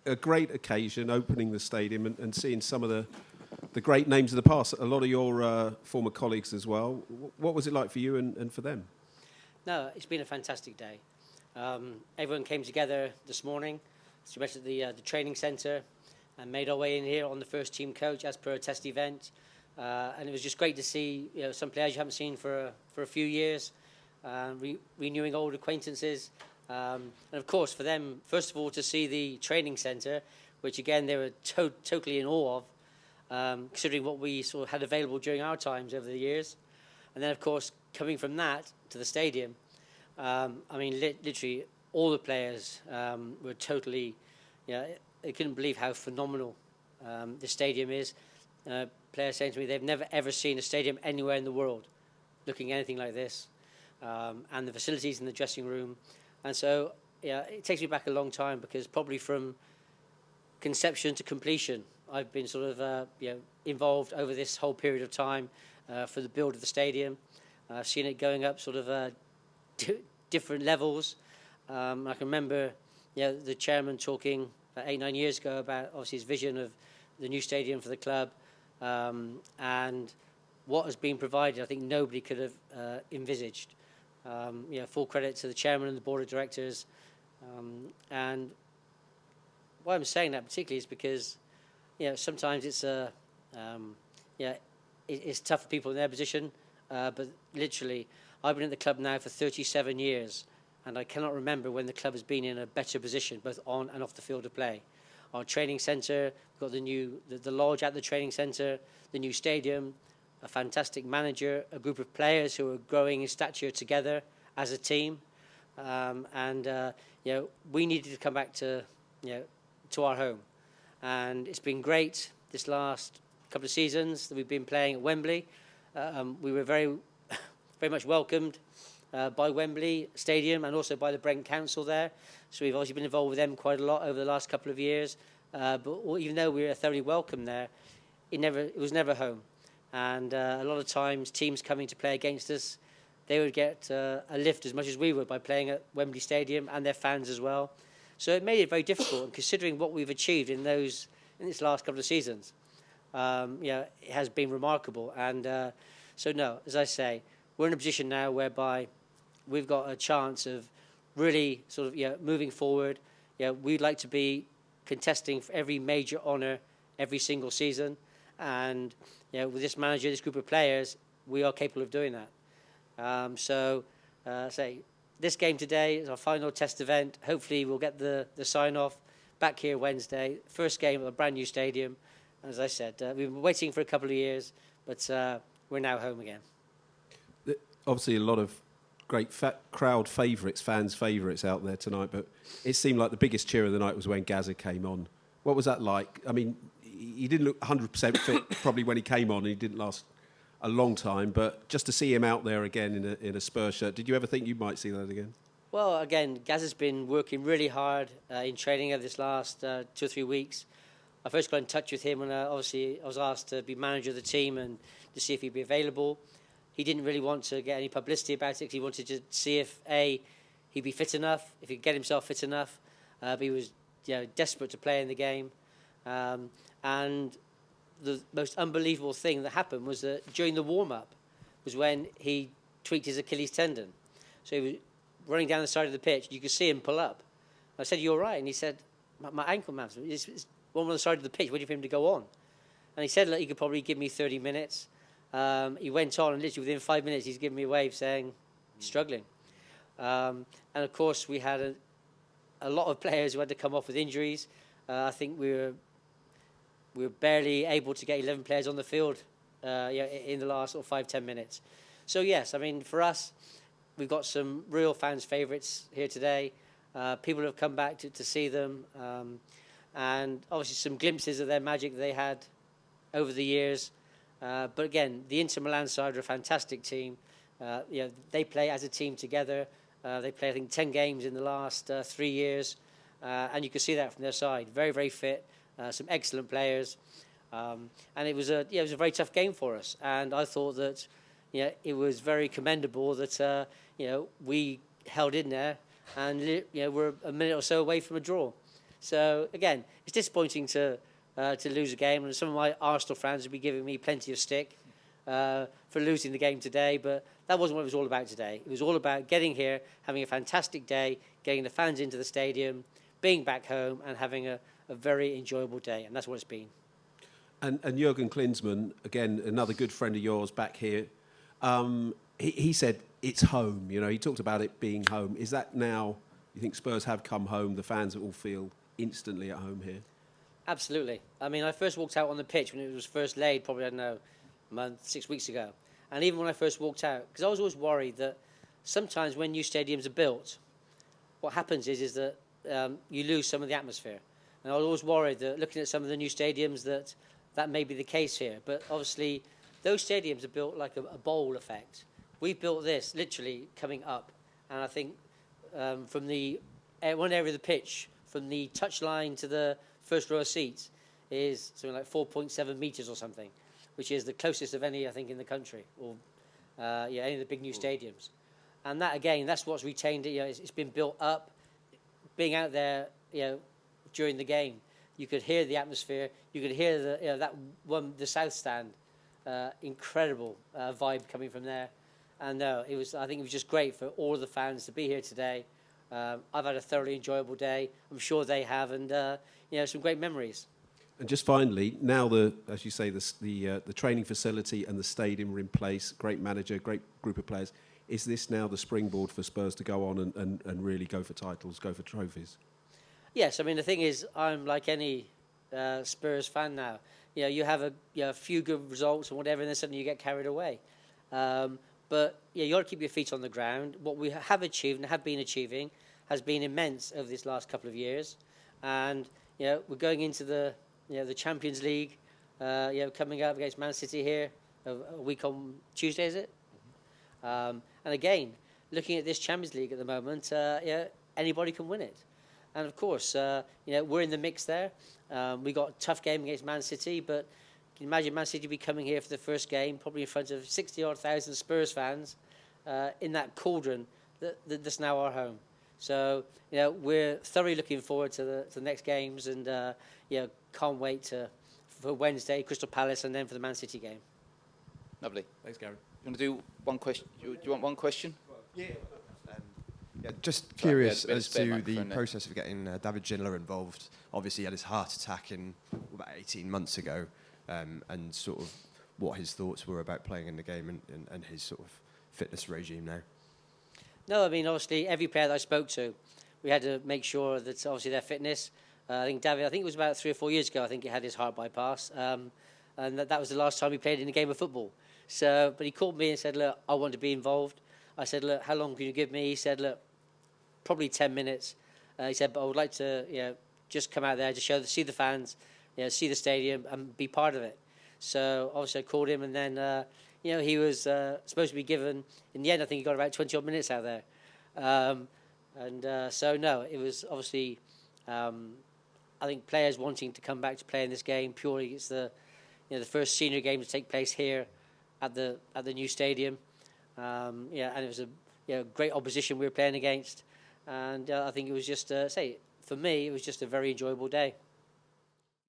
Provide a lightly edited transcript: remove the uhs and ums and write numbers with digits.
a great occasion, opening the stadium and seeing some of the great names of the past. A lot of your former colleagues as well. What was it like for you and for them? No, it's been a fantastic day. Everyone came together this morning, especially at the training centre, and made our way in here on the first team coach as per a test event. And it was just great to see some players you haven't seen for a few years, renewing old acquaintances. And of course, for them, first of all, to see the training centre, which again they were totally in awe of, considering what we sort of had available during our times over the years. And then, of course, coming from that to the stadium, I mean, literally all the players were totally, they couldn't believe how phenomenal the stadium is. Players saying to me they've never ever seen a stadium anywhere in the world looking anything like this, and the facilities in the dressing room. And so, it takes me back a long time, because probably from conception to completion, I've been sort of involved over this whole period of time for the build of the stadium. I've seen it going up sort of different levels. I can remember the chairman talking about 8-9 years ago about obviously his vision of the new stadium for the club, and what has been provided, I think nobody could have envisaged. Full credit to the chairman and the board of directors. And why I'm saying that particularly is because sometimes it's it's tough for people in their position, but literally I've been at the club now for 37 years, and I cannot remember when the club has been in a better position, both on and off the field of play. Our training centre, we've got the lodge at the training centre, the new stadium, a fantastic manager, a group of players who are growing in stature together as a team, and we needed to come back to our home, and it's been great this last couple of seasons that we've been playing at Wembley. We were very much welcomed by Wembley Stadium and also by the Brent Council there. So we've obviously been involved with them quite a lot over the last couple of years. But even though we were thoroughly welcome there, it was never home. And a lot of times, teams coming to play against us, they would get a lift as much as we would by playing at Wembley Stadium, and their fans as well. So it made it very difficult. And considering what we've achieved in this last couple of seasons, it has been remarkable. And so no, as I say, we're in a position now whereby we've got a chance of really sort of moving forward. We'd like to be contesting for every major honour every single season, and with this manager, this group of players, we are capable of doing that. Say this game today is our final test event. Hopefully we'll get the sign off back here Wednesday, first game at a brand new stadium. As I said, we've been waiting for a couple of years, but we're now home again. Obviously a lot of great crowd favourites, fans' favourites out there tonight, but it seemed like the biggest cheer of the night was when Gazza came on. What was that like? I mean, he didn't look 100% fit probably when he came on, and he didn't last a long time, but just to see him out there again in a Spurs shirt, did you ever think you might see that again? Well, again, Gazza's been working really hard in training over this last 2 or 3 weeks. I first got in touch with him when obviously I was asked to be manager of the team and to see if he'd be available. He didn't really want to get any publicity about it. He wanted to see if he'd be fit enough, if he could get himself fit enough. But he was desperate to play in the game. And the most unbelievable thing that happened was that during the warm-up was when he tweaked his Achilles tendon. So he was running down the side of the pitch. You could see him pull up. I said, "You're right." And he said, my ankle, man, it's on the side of the pitch, waiting for him to go on. And he said, "Look, he could probably give me 30 minutes. He went on, and literally within 5 minutes, he's given me a wave saying, struggling. And of course, we had a lot of players who had to come off with injuries. I think we were barely able to get 11 players on the field in the last 5-10 minutes. So yes, I mean, for us, we've got some real fans' favourites here today. People have come back to see them, and obviously some glimpses of their magic they had over the years. But again, the Inter Milan side are a fantastic team. They play as a team together. They play, I think, 10 games in the last 3 years, and you can see that from their side. Very, very fit. Some excellent players, and it was a very tough game for us. And I thought that it was very commendable that we held in there, and we're a minute or so away from a draw. So again, it's disappointing to lose a game, and some of my Arsenal fans will be giving me plenty of stick for losing the game today. But that wasn't what it was all about today. It was all about getting here, having a fantastic day, getting the fans into the stadium, being back home, and having a very enjoyable day, and that's what it's been. And Jurgen Klinsmann, again, another good friend of yours back here, he said it's home. You know, he talked about it being home. Is that now, you think Spurs have come home, the fans all feel instantly at home here? Absolutely. I mean, I first walked out on the pitch when it was first laid, probably, I don't know, a month, 6 weeks ago. And even when I first walked out, because I was always worried that sometimes when new stadiums are built, what happens is that you lose some of the atmosphere. And I was always worried that looking at some of the new stadiums that may be the case here. But obviously, those stadiums are built like a bowl effect. We've built this literally coming up. And I think from the one area of the pitch, from the touchline to the first row of seats, is something like 4.7 metres or something, which is the closest of any, I think, in the country, or any of the big new stadiums. And that, again, that's what's retained it. You know, it's been built up. Being out there, during the game, you could hear the atmosphere. You could hear the south stand, incredible vibe coming from there. And I think it was just great for all of the fans to be here today. I've had a thoroughly enjoyable day. I'm sure they have, and some great memories. And just finally, now as you say, the training facility and the stadium are in place. Great manager, great group of players. Is this now the springboard for Spurs to go on and really go for titles, go for trophies? Yes, I mean, the thing is, I'm like any Spurs fan now. You know, you have a few good results and whatever, and then suddenly you get carried away. But you got to keep your feet on the ground. What we have achieved and have been achieving has been immense over this last couple of years. And we're going into the Champions League, coming up against Man City here a week on Tuesday, is it? And again, looking at this Champions League at the moment, anybody can win it. And of course, we're in the mix there. We got a tough game against Man City, but can you imagine Man City be coming here for the first game, probably in front of 60-odd thousand Spurs fans in that cauldron that's now our home. So, we're thoroughly looking forward to the next games, and can't wait for Wednesday, Crystal Palace, and then for the Man City game. Lovely. Thanks, Gary. You want to do one question? Do you want one question? Yeah. Just curious Sorry, as to the there. process of getting David Ginola involved. Obviously, he had his heart attack about 18 months ago, and sort of what his thoughts were about playing in the game and his sort of fitness regime now. No, I mean, obviously, every player that I spoke to, we had to make sure that obviously their fitness. I think David, it was about 3 or 4 years ago, I think he had his heart bypass, and that was the last time he played in a game of football. So, but he called me and said, look, I want to be involved. I said, look, how long can you give me? He said, look, probably 10 minutes. He said, but I would like to, just come out there to see the fans, see the stadium and be part of it. So obviously I called him, and then, he was supposed to be given, in the end, I think he got about 20 odd minutes out there. So no, it was obviously, I think players wanting to come back to play in this game purely. It's the first senior game to take place here at the new stadium. And it was a great opposition we were playing against. And I think it was just, for me, it was just a very enjoyable day.